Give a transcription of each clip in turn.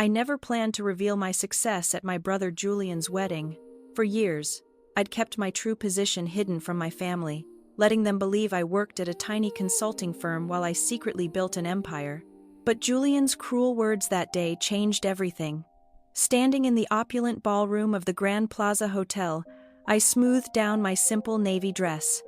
I never planned to reveal my success at my brother Julian's wedding. For years, I'd kept my true position hidden from my family, letting them believe I worked at a tiny consulting firm while I secretly built an empire. But Julian's cruel words that day changed everything. Standing in the opulent ballroom of the Grand Plaza Hotel, I smoothed down my simple navy dress.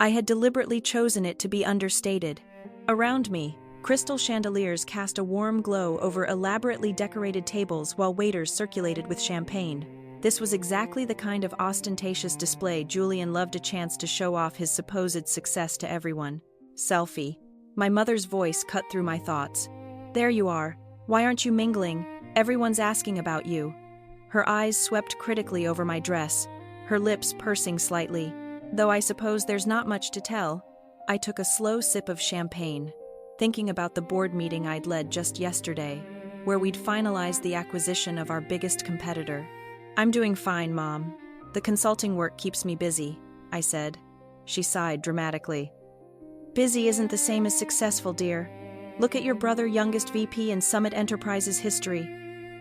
I had deliberately chosen it to be understated. Around me, crystal chandeliers cast a warm glow over elaborately decorated tables while waiters circulated with champagne. This was exactly the kind of ostentatious display Julian loved, a chance to show off his supposed success to everyone. Selfie. My mother's voice cut through my thoughts. There you are. Why aren't you mingling? Everyone's asking about you. Her eyes swept critically over my dress, her lips pursing slightly. Though I suppose there's not much to tell. I took a slow sip of champagne, thinking about the board meeting I'd led just yesterday, where we'd finalized the acquisition of our biggest competitor. I'm doing fine, Mom. The consulting work keeps me busy, I said. She sighed dramatically. Busy isn't the same as successful, dear. Look at your brother, youngest VP in Summit Enterprises history.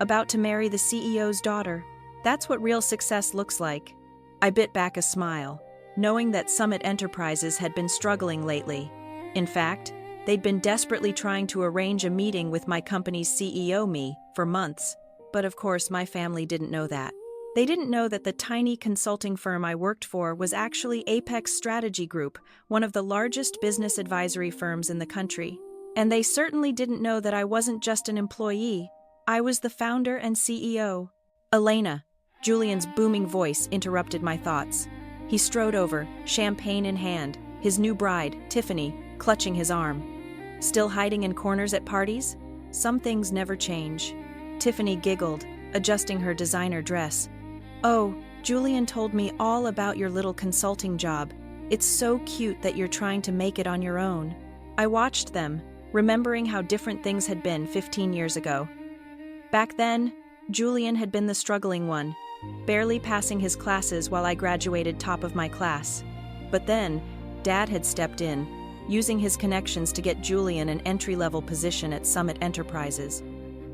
About to marry the CEO's daughter. That's what real success looks like. I bit back a smile, knowing that Summit Enterprises had been struggling lately. In fact, they'd been desperately trying to arrange a meeting with my company's CEO, me, for months. But of course, my family didn't know that. They didn't know that the tiny consulting firm I worked for was actually Apex Strategy Group, one of the largest business advisory firms in the country. And they certainly didn't know that I wasn't just an employee. I was the founder and CEO. Elena, Julian's booming voice interrupted my thoughts. He strode over, champagne in hand, his new bride, Tiffany, clutching his arm. Still hiding in corners at parties? Some things never change. Tiffany giggled, adjusting her designer dress. Oh, Julian told me all about your little consulting job. It's so cute that you're trying to make it on your own. I watched them, remembering how different things had been 15 years ago. Back then, Julian had been the struggling one, barely passing his classes while I graduated top of my class. But then, Dad had stepped in, using his connections to get Julian an entry-level position at Summit Enterprises.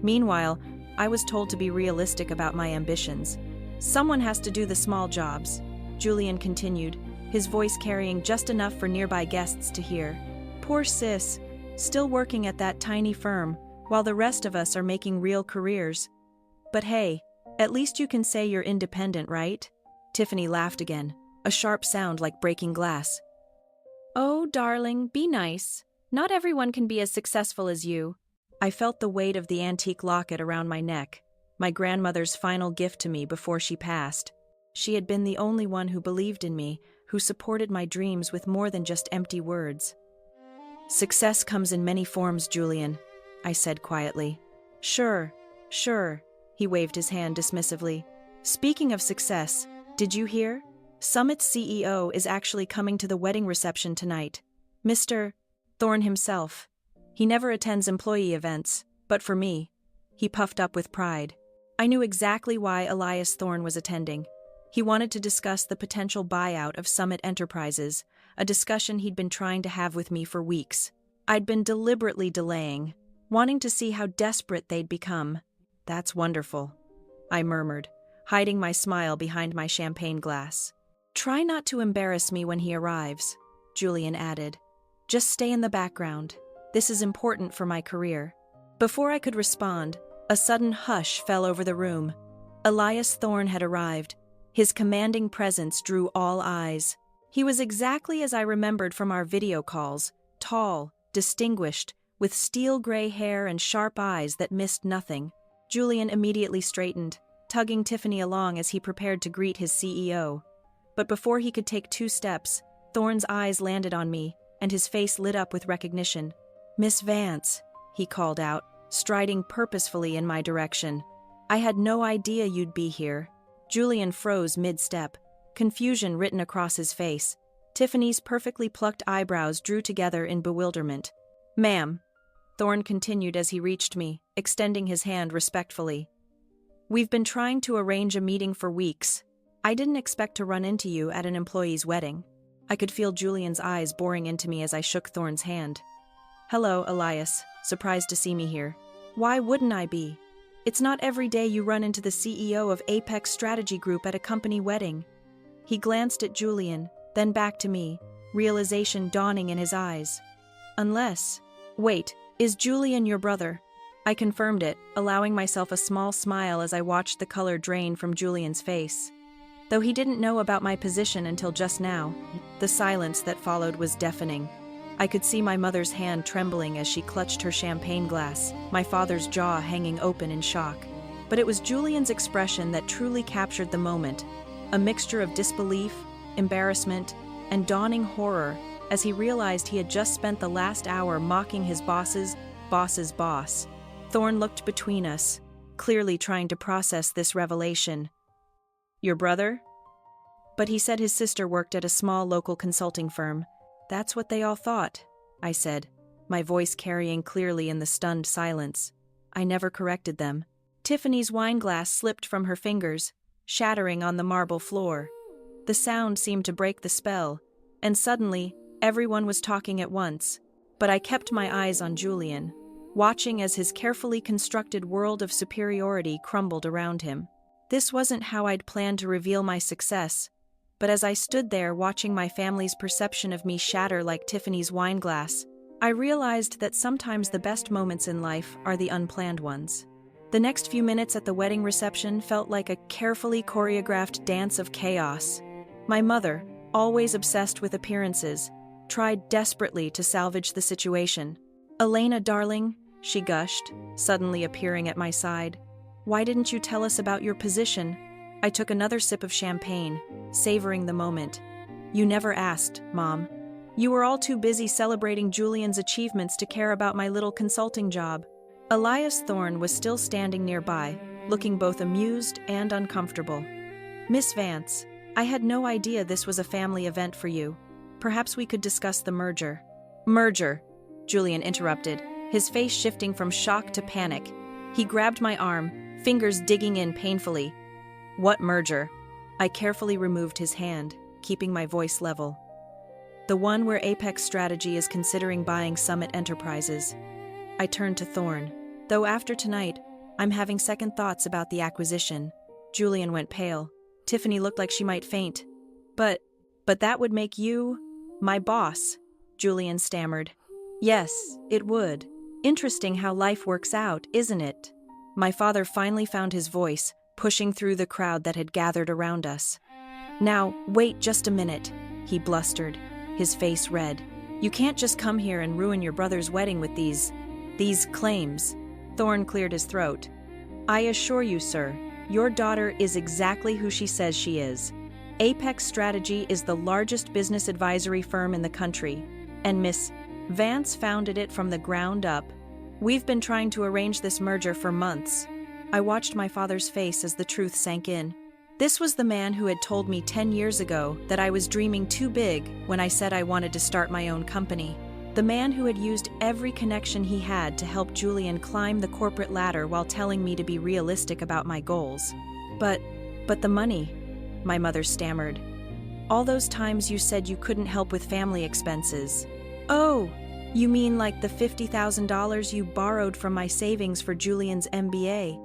Meanwhile, I was told to be realistic about my ambitions. Someone has to do the small jobs, Julian continued, his voice carrying just enough for nearby guests to hear. Poor sis, still working at that tiny firm, while the rest of us are making real careers. But hey, at least you can say you're independent, right? Tiffany laughed again, a sharp sound like breaking glass. Oh, darling, be nice. Not everyone can be as successful as you. I felt the weight of the antique locket around my neck, my grandmother's final gift to me before she passed. She had been the only one who believed in me, who supported my dreams with more than just empty words. Success comes in many forms, Julian, I said quietly. Sure, he waved his hand dismissively. Speaking of success, did you hear? Summit's CEO is actually coming to the wedding reception tonight. Mr. Thorne himself. He never attends employee events, but for me, he puffed up with pride. I knew exactly why Elias Thorne was attending. He wanted to discuss the potential buyout of Summit Enterprises, a discussion he'd been trying to have with me for weeks. I'd been deliberately delaying, wanting to see how desperate they'd become. That's wonderful, I murmured, hiding my smile behind my champagne glass. Try not to embarrass me when he arrives, Julian added. Just stay in the background. This is important for my career. Before I could respond, a sudden hush fell over the room. Elias Thorne had arrived. His commanding presence drew all eyes. He was exactly as I remembered from our video calls, tall, distinguished, with steel-gray hair and sharp eyes that missed nothing. Julian immediately straightened, tugging Tiffany along as he prepared to greet his CEO. But before he could take 2 steps, Thorne's eyes landed on me, and his face lit up with recognition. Miss Vance, he called out, striding purposefully in my direction. I had no idea you'd be here. Julian froze mid-step, confusion written across his face. Tiffany's perfectly plucked eyebrows drew together in bewilderment. Ma'am, Thorne continued as he reached me, extending his hand respectfully. We've been trying to arrange a meeting for weeks. I didn't expect to run into you at an employee's wedding. I could feel Julian's eyes boring into me as I shook Thorne's hand. Hello, Elias. Surprised to see me here. Why wouldn't I be? It's not every day you run into the CEO of Apex Strategy Group at a company wedding." He glanced at Julian, then back to me, realization dawning in his eyes. "Unless... Wait, is Julian your brother?" I confirmed it, allowing myself a small smile as I watched the color drain from Julian's face. Though he didn't know about my position until just now, the silence that followed was deafening. I could see my mother's hand trembling as she clutched her champagne glass, my father's jaw hanging open in shock. But it was Julian's expression that truly captured the moment, a mixture of disbelief, embarrassment, and dawning horror as he realized he had just spent the last hour mocking his boss's boss. Thorn looked between us, clearly trying to process this revelation. "Your brother?" But he said his sister worked at a small local consulting firm. "That's what they all thought," I said, my voice carrying clearly in the stunned silence. I never corrected them. Tiffany's wineglass slipped from her fingers, shattering on the marble floor. The sound seemed to break the spell, and suddenly, everyone was talking at once. But I kept my eyes on Julian, watching as his carefully constructed world of superiority crumbled around him. This wasn't how I'd planned to reveal my success, but as I stood there watching my family's perception of me shatter like Tiffany's wineglass, I realized that sometimes the best moments in life are the unplanned ones. The next few minutes at the wedding reception felt like a carefully choreographed dance of chaos. My mother, always obsessed with appearances, tried desperately to salvage the situation. "Elena, darling," she gushed, suddenly appearing at my side. "Why didn't you tell us about your position?" I took another sip of champagne, savoring the moment. "You never asked, Mom. You were all too busy celebrating Julian's achievements to care about my little consulting job." Elias Thorne was still standing nearby, looking both amused and uncomfortable. "Miss Vance, I had no idea this was a family event for you. Perhaps we could discuss the merger." "Merger," Julian interrupted, his face shifting from shock to panic. He grabbed my arm, fingers digging in painfully. "What merger?" I carefully removed his hand, keeping my voice level. "The one where Apex Strategy is considering buying Summit Enterprises." I turned to Thorne. "Though after tonight, I'm having second thoughts about the acquisition." Julian went pale. Tiffany looked like she might faint. But that would make you my boss," Julian stammered. "Yes, it would. Interesting how life works out, isn't it?" My father finally found his voice, pushing through the crowd that had gathered around us. "Now, wait just a minute," he blustered, his face red. "You can't just come here and ruin your brother's wedding with these claims." Thorne cleared his throat. "I assure you, sir, your daughter is exactly who she says she is. Apex Strategy is the largest business advisory firm in the country, and Miss Vance founded it from the ground up. We've been trying to arrange this merger for months." I watched my father's face as the truth sank in. This was the man who had told me 10 years ago that I was dreaming too big when I said I wanted to start my own company. The man who had used every connection he had to help Julian climb the corporate ladder while telling me to be realistic about my goals. But the money," my mother stammered. "All those times you said you couldn't help with family expenses." "Oh, you mean like the $50,000 you borrowed from my savings for Julian's MBA?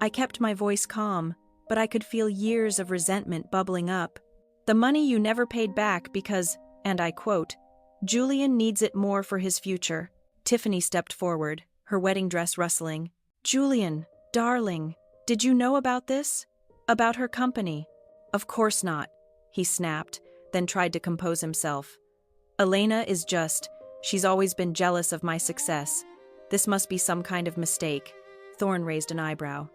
I kept my voice calm, but I could feel years of resentment bubbling up. "The money you never paid back because, and I quote, Julian needs it more for his future." Tiffany stepped forward, her wedding dress rustling. "Julian, darling, did you know about this? About her company?" "Of course not," he snapped, then tried to compose himself. "Elena is she's always been jealous of my success. This must be some kind of mistake." Thorne raised an eyebrow.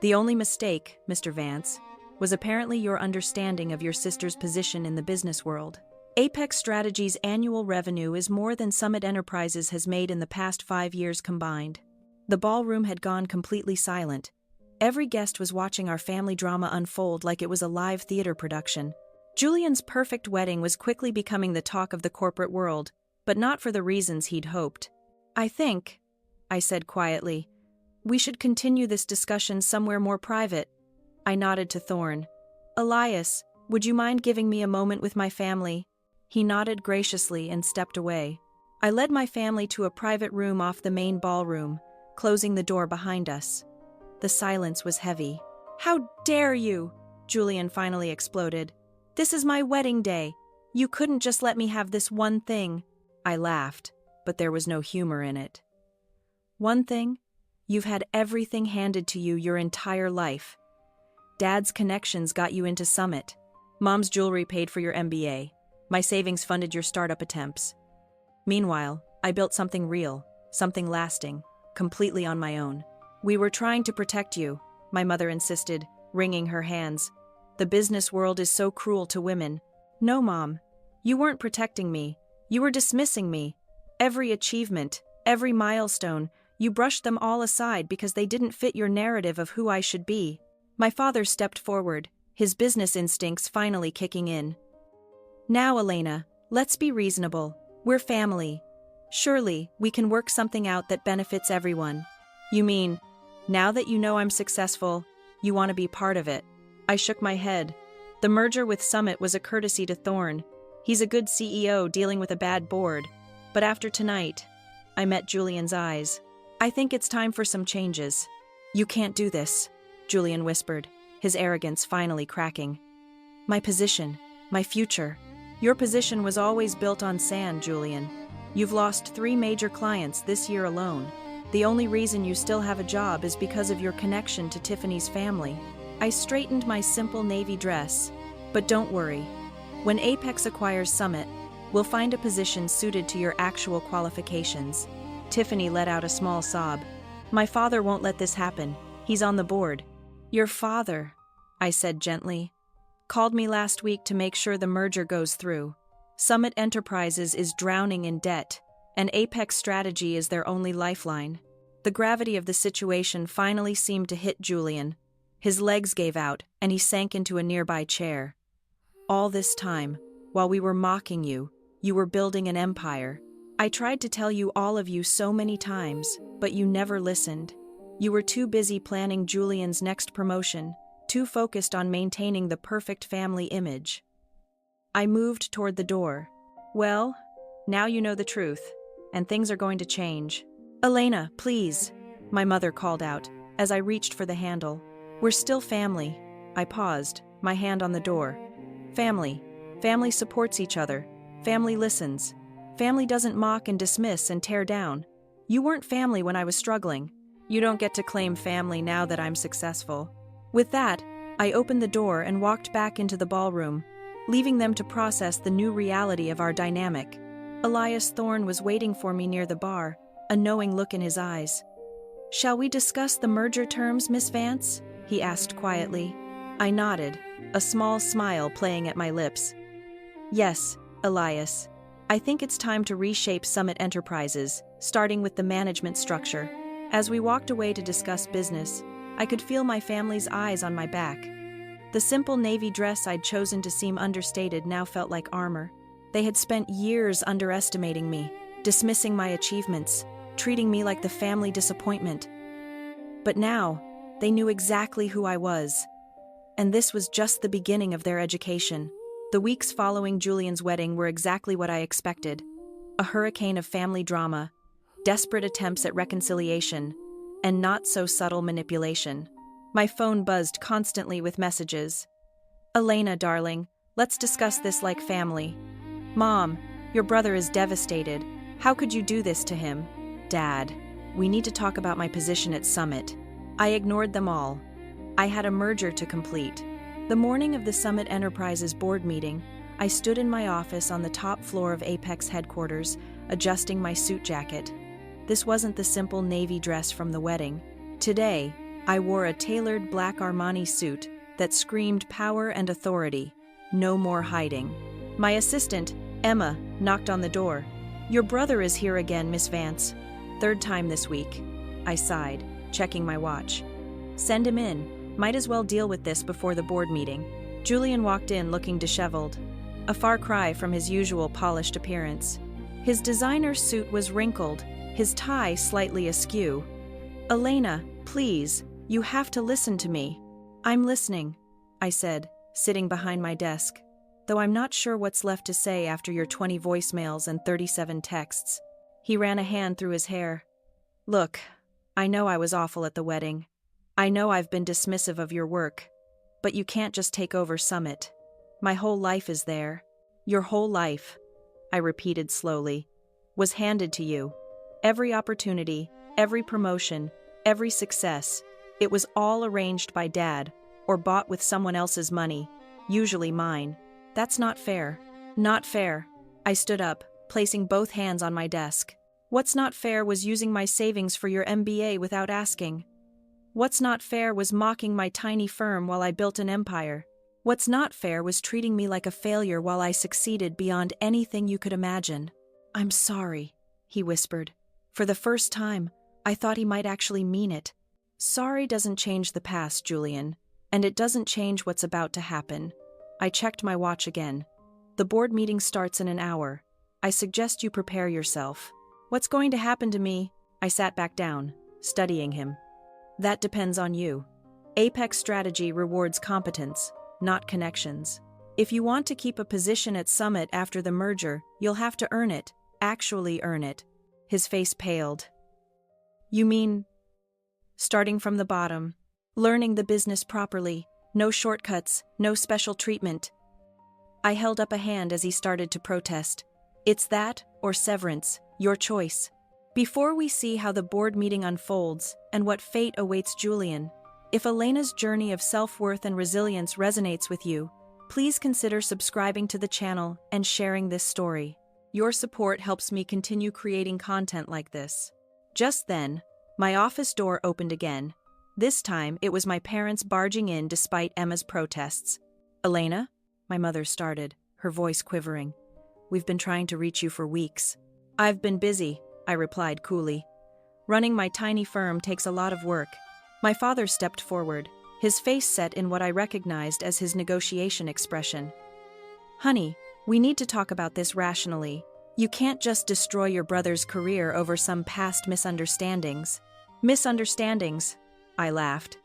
"The only mistake, Mr. Vance, was apparently your understanding of your sister's position in the business world. Apex Strategy's annual revenue is more than Summit Enterprises has made in the past 5 years combined." The ballroom had gone completely silent. Every guest was watching our family drama unfold like it was a live theater production. Julian's perfect wedding was quickly becoming the talk of the corporate world, but not for the reasons he'd hoped. "I think," I said quietly, "we should continue this discussion somewhere more private." I nodded to Thorne. "Elias, would you mind giving me a moment with my family?" He nodded graciously and stepped away. I led my family to a private room off the main ballroom, closing the door behind us. The silence was heavy. "How dare you?" Julian finally exploded. "This is my wedding day. You couldn't just let me have this one thing." I laughed, but there was no humor in it. "One thing? You've had everything handed to you your entire life. Dad's connections got you into Summit. Mom's jewelry paid for your MBA. My savings funded your startup attempts. Meanwhile, I built something real, something lasting, completely on my own. We were trying to protect you," my mother insisted, wringing her hands. "The business world is so cruel to women." "No, Mom. You weren't protecting me. You were dismissing me. Every achievement, every milestone, you brushed them all aside because they didn't fit your narrative of who I should be." My father stepped forward, his business instincts finally kicking in. "Now, Elena, let's be reasonable. We're family. Surely, we can work something out that benefits everyone." "You mean, now that you know I'm successful, you want to be part of it?" I shook my head. The merger with Summit was a courtesy to Thorne. He's a good CEO dealing with a bad board. But after tonight, I met Julian's eyes. "I think it's time for some changes." "You can't do this," Julian whispered, his arrogance finally cracking. "My position, my future." "Your position was always built on sand, Julian. You've lost 3 major clients this year alone. The only reason you still have a job is because of your connection to Tiffany's family." I straightened my simple navy dress. "But don't worry. When Apex acquires Summit, we'll find a position suited to your actual qualifications." Tiffany let out a small sob. "My father won't let this happen. He's on the board." "Your father," I said gently, "called me last week to make sure the merger goes through. Summit Enterprises is drowning in debt, and Apex Strategy is their only lifeline." The gravity of the situation finally seemed to hit Julian. His legs gave out, and he sank into a nearby chair. "All this time, while we were mocking you, you were building an empire. I tried to tell you all of you so many times, but you never listened. You were too busy planning Julian's next promotion, too focused on maintaining the perfect family image." I moved toward the door. "Well, now you know the truth, and things are going to change." "Elena, please," my mother called out, as I reached for the handle. "We're still family." I paused, my hand on the door. "Family. Family supports each other. Family listens. Family doesn't mock and dismiss and tear down. You weren't family when I was struggling. You don't get to claim family now that I'm successful." With that, I opened the door and walked back into the ballroom, leaving them to process the new reality of our dynamic. Elias Thorne was waiting for me near the bar, a knowing look in his eyes. "Shall we discuss the merger terms, Miss Vance?" he asked quietly. I nodded, a small smile playing at my lips. "Yes, Elias. I think it's time to reshape Summit Enterprises, starting with the management structure." As we walked away to discuss business, I could feel my family's eyes on my back. The simple navy dress I'd chosen to seem understated now felt like armor. They had spent years underestimating me, dismissing my achievements, treating me like the family disappointment. But now, they knew exactly who I was. And this was just the beginning of their education. The weeks following Julian's wedding were exactly what I expected. A hurricane of family drama, desperate attempts at reconciliation, and not-so-subtle manipulation. My phone buzzed constantly with messages. "Elena, darling, let's discuss this like family." "Mom, your brother is devastated. How could you do this to him?" "Dad, we need to talk about my position at Summit." I ignored them all. I had a merger to complete. The morning of the Summit Enterprises board meeting, I stood in my office on the top floor of Apex headquarters, adjusting my suit jacket. This wasn't the simple navy dress from the wedding. Today, I wore a tailored black Armani suit that screamed power and authority. No more hiding. My assistant, Emma, knocked on the door. "Your brother is here again, Miss Vance. 3rd time this week." I sighed, checking my watch. "Send him in. Might as well deal with this before the board meeting." Julian walked in looking disheveled, a far cry from his usual polished appearance. His designer suit was wrinkled, his tie slightly askew. "Elena, please, you have to listen to me." "I'm listening," I said, sitting behind my desk, though I'm not sure what's left to say after your 20 voicemails and 37 texts. He ran a hand through his hair. "Look, I know I was awful at the wedding. I know I've been dismissive of your work, but you can't just take over Summit. My whole life is there. Your whole life, I repeated slowly, was handed to you. Every opportunity, every promotion, every success, it was all arranged by Dad, or bought with someone else's money, usually mine. That's not fair. Not fair. I stood up, placing both hands on my desk. What's not fair was using my savings for your MBA without asking. What's not fair was mocking my tiny firm while I built an empire. What's not fair was treating me like a failure while I succeeded beyond anything you could imagine. I'm sorry, he whispered. For the first time, I thought he might actually mean it. Sorry doesn't change the past, Julian, and it doesn't change what's about to happen. I checked my watch again. The board meeting starts in an hour. I suggest you prepare yourself. What's going to happen to me? I sat back down, studying him. That depends on you. Apex strategy rewards competence, not connections. If you want to keep a position at Summit after the merger, you'll have to earn it, actually earn it. His face paled. You mean, starting from the bottom, learning the business properly, no shortcuts, no special treatment. I held up a hand as he started to protest. It's that, or severance, your choice. Before we see how the board meeting unfolds and what fate awaits Julian, if Elena's journey of self-worth and resilience resonates with you, please consider subscribing to the channel and sharing this story. Your support helps me continue creating content like this. Just then, my office door opened again. This time, it was my parents barging in despite Emma's protests. Elena? My mother started, her voice quivering. We've been trying to reach you for weeks. I've been busy, I replied coolly. Running my tiny firm takes a lot of work. My father stepped forward, his face set in what I recognized as his negotiation expression. Honey, we need to talk about this rationally. You can't just destroy your brother's career over some past misunderstandings. Misunderstandings, I laughed.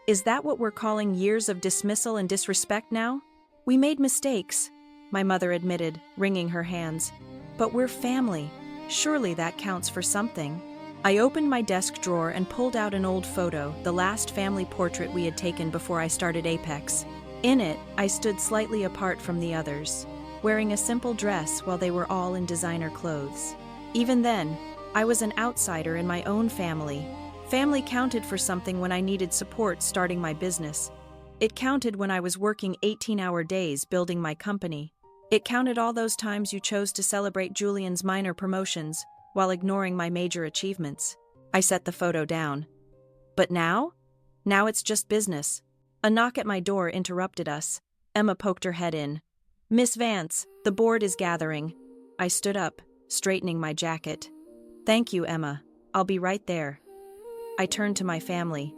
Is that what we're calling years of dismissal and disrespect now? We made mistakes, my mother admitted, wringing her hands. But we're family. Surely that counts for something. I opened my desk drawer and pulled out an old photo, the last family portrait we had taken before I started Apex. In it, I stood slightly apart from the others, wearing a simple dress while they were all in designer clothes. Even then, I was an outsider in my own family. Family counted for something when I needed support starting my business. It counted when I was working 18-hour days building my company. It counted all those times you chose to celebrate Julian's minor promotions while ignoring my major achievements. I set the photo down. But now? Now it's just business. A knock at my door interrupted us. Emma poked her head in. Miss Vance, the board is gathering. I stood up, straightening my jacket. Thank you, Emma. I'll be right there. I turned to my family.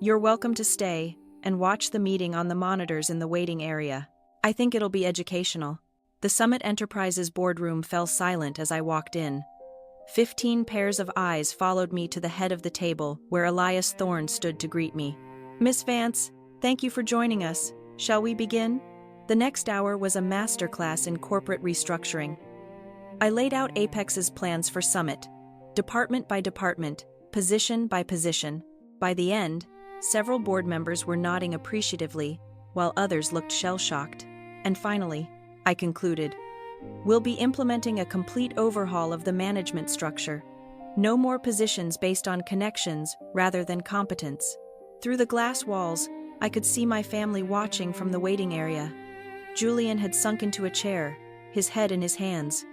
You're welcome to stay and watch the meeting on the monitors in the waiting area. I think it'll be educational. The Summit Enterprises boardroom fell silent as I walked in. 15 pairs of eyes followed me to the head of the table where Elias Thorne stood to greet me. Miss Vance, thank you for joining us. Shall we begin? The next hour was a masterclass in corporate restructuring. I laid out Apex's plans for Summit, department by department, position by position. By the end, several board members were nodding appreciatively, while others looked shell-shocked. And finally, I concluded, we'll be implementing a complete overhaul of the management structure. No more positions based on connections rather than competence. Through the glass walls, I could see my family watching from the waiting area. Julian had sunk into a chair, his head in his hands.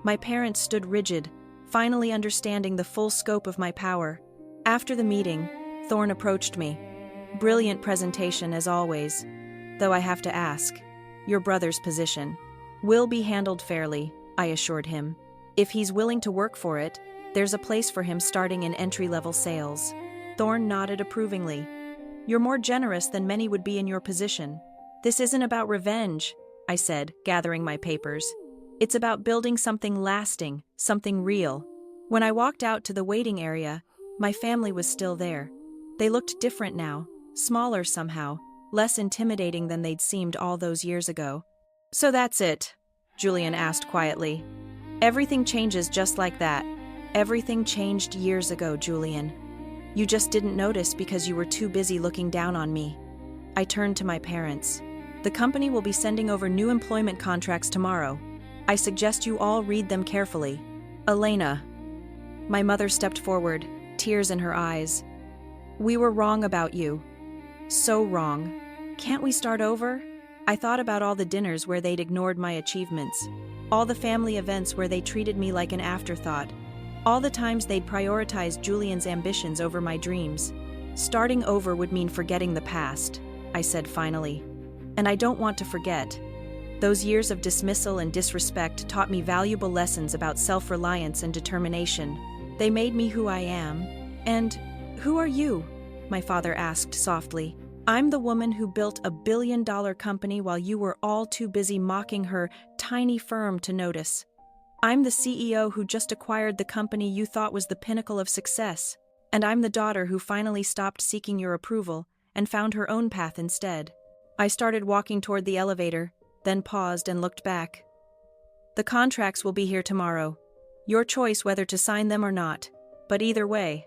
My parents stood rigid, finally understanding the full scope of my power. After the meeting, Thorne approached me. Brilliant presentation as always, though I have to ask, your brother's position will be handled fairly, I assured him. If he's willing to work for it, there's a place for him starting in entry-level sales. Thorne nodded approvingly. You're more generous than many would be in your position. This isn't about revenge, I said, gathering my papers. It's about building something lasting, something real. When I walked out to the waiting area, my family was still there. They looked different now, smaller somehow, less intimidating than they'd seemed all those years ago. So that's it, Julian asked quietly. Everything changes just like that. Everything changed years ago, Julian. You just didn't notice because you were too busy looking down on me. I turned to my parents. The company will be sending over new employment contracts tomorrow. I suggest you all read them carefully. Elena. My mother stepped forward, tears in her eyes. We were wrong about you. So wrong. Can't we start over? I thought about all the dinners where they'd ignored my achievements, all the family events where they treated me like an afterthought, all the times they'd prioritized Julian's ambitions over my dreams. Starting over would mean forgetting the past, I said finally. And I don't want to forget. Those years of dismissal and disrespect taught me valuable lessons about self-reliance and determination. They made me who I am. And who are you? My father asked softly. I'm the woman who built a billion-dollar company while you were all too busy mocking her tiny firm to notice. I'm the CEO who just acquired the company you thought was the pinnacle of success. And I'm the daughter who finally stopped seeking your approval and found her own path instead. I started walking toward the elevator, then paused and looked back. The contracts will be here tomorrow. Your choice whether to sign them or not. But either way,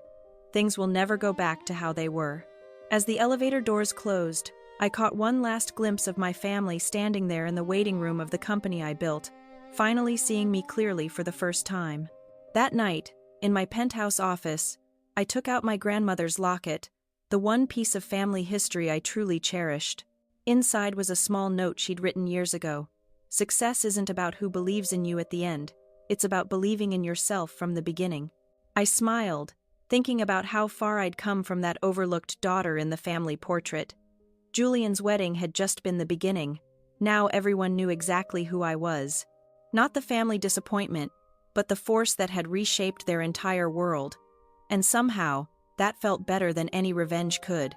things will never go back to how they were. As the elevator doors closed, I caught one last glimpse of my family standing there in the waiting room of the company I built, finally seeing me clearly for the first time. That night, in my penthouse office, I took out my grandmother's locket, the one piece of family history I truly cherished. Inside was a small note she'd written years ago. Success isn't about who believes in you at the end, it's about believing in yourself from the beginning. I smiled, thinking about how far I'd come from that overlooked daughter in the family portrait. Julian's wedding had just been the beginning. Now everyone knew exactly who I was. Not the family disappointment, but the force that had reshaped their entire world. And somehow, that felt better than any revenge could.